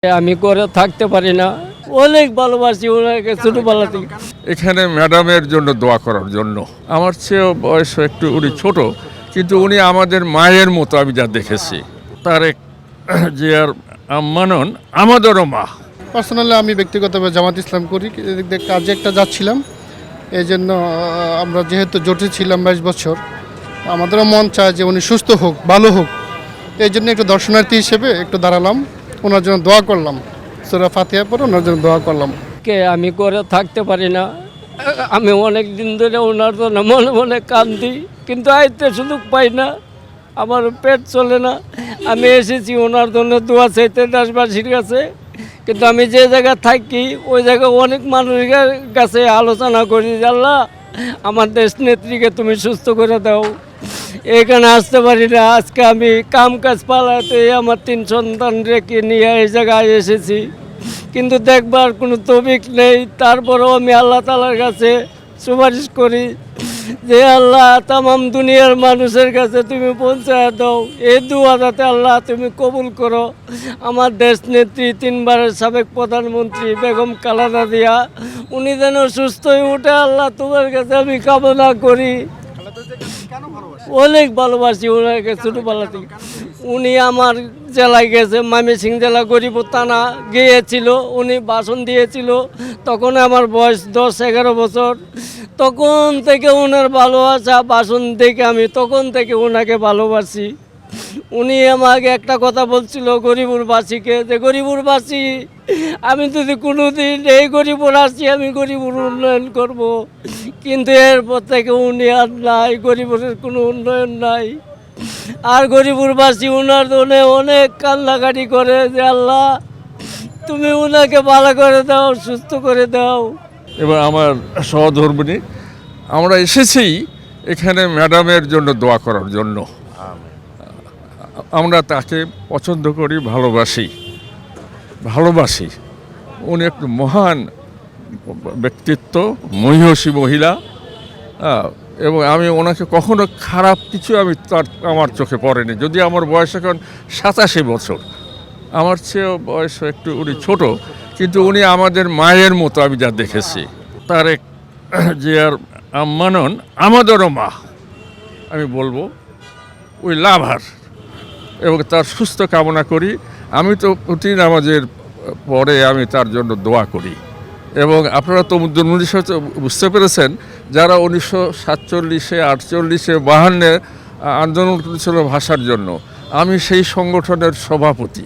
আমি করে থাকতে পারি না, অনেক ভালোবাসি ওনাকে ছোটবেলা থেকে। এখানে ম্যাডামের জন্য দোয়া করার জন্য। আমার চেয়েও বয়স একটু উনি ছোট, কিন্তু উনি আমাদের মায়ের মতো আমি যা দেখেছি। তারেক জিয়ার আম্মানন আমাদেরও মা। পার্সোনালি আমি ব্যক্তিগতভাবে জামাত ইসলাম করি, কাজে একটা যাচ্ছিলাম, এই জন্য আমরা যেহেতু জোটে ছিলাম 22 বছর, আমাদেরও মন চায় যে উনি সুস্থ হোক, ভালো হোক। এই জন্য একটু দর্শনার্থী হিসেবে একটু দাঁড়ালাম, ওনার জন্য দোয়া করলাম, সূরা ফাতিহা পড়ে ওনার জন্য দোয়া করলাম। আমি করে থাকতে পারি না, আমি অনেক দিন ধরে ওনার জন্য মনে মনে কান্দি, কিন্তু আইতে সুযোগ পাই না, আমার পেট চলে না। আমি এসেছি ওনার জন্য দোয়া চাইতে দেশবাসীর কাছে, কিন্তু আমি যে জায়গায় থাকি ওই জায়গায় অনেক মানুষের কাছে আলোচনা করি যে আল্লাহ আমার দেশ নেত্রীকে তুমি সুস্থ করে দাও। এখানে আসতে পারি না, আজকে আমি কাম কাজ পালাতে আমার 3 সন্তান রেখে নিয়ে এই জায়গায় এসেছি, কিন্তু দেখবার কোনো তৌফিক নেই। তারপরেও আমি আল্লাহ তাআলার কাছে সুপারিশ করি যে আল্লাহ তামাম দুনিয়ার মানুষের কাছে তুমি পৌঁছায় দাও, এই দোয়া যাতে আল্লাহ তুমি কবুল করো। আমার দেশ নেত্রী 3 বারের সাবেক প্রধানমন্ত্রী বেগম খালেদা জিয়া, উনি যেন সুস্থ হয়ে উঠে, আল্লাহ তোমার কাছে আমি কামনা করি। অনেক ভালোবাসি ওনাকে ছোটবেলা থেকে। উনি আমার জেলায় গেছে, ময়মনসিংহ জেলা গরিপুর থানা গিয়েছিল, উনি ভাষণ দিয়েছিল, তখন আমার বয়স 10-11 বছর। তখন থেকে ওনার ভালোবাসা ভাষণ দেখে আমি তখন থেকে ওনাকে ভালোবাসি। উনি আমাকে একটা কথা বলছিল গরিবুরবাসীকে, যে গরিবুরবাসী আমি যদি কোনো দিন এই গরিবুর আসি, আমি গরিবুর উন্নয়ন করব। কিন্তু এরপর থেকে উনি আর নাই, গরিবের কোনো উন্নয়ন নাই। আর গরিবুরবাসী ওনার জন্য অনেক কান্নাকাটি করে যে আল্লাহ তুমি ওনাকে ভালো করে দাও, সুস্থ করে দাও। এবার আমার সহধর্মিণী, আমরা এসেছি এখানে ম্যাডামের জন্য দোয়া করার জন্য। আমরা তাকে পছন্দ করি, ভালোবাসি। উনি একটু মহান ব্যক্তিত্ব, মহিষী মহিলা, এবং আমি ওনাকে কখনো খারাপ কিছু আমার চোখে পড়েনি। যদি আমার বয়স এখন 87 বছর, আমার চেয়েও বয়স একটু উনি ছোট, কিন্তু উনি আমাদের মায়ের মতো আমি যা দেখেছি। তারেক জিয়ার আম্মানন আমাদেরও মা, আমি বলবো ওই লাভার, এবং তার সুস্থ কামনা করি। আমি তো প্রতি নামাজের পরে আমি তার জন্য দোয়া করি। এবং আপনারা তো বুঝতে পেরেছেন, যারা 1947, 48, 52 আন্দোলন করেছিল ভাষার জন্য, আমি সেই সংগঠনের সভাপতি।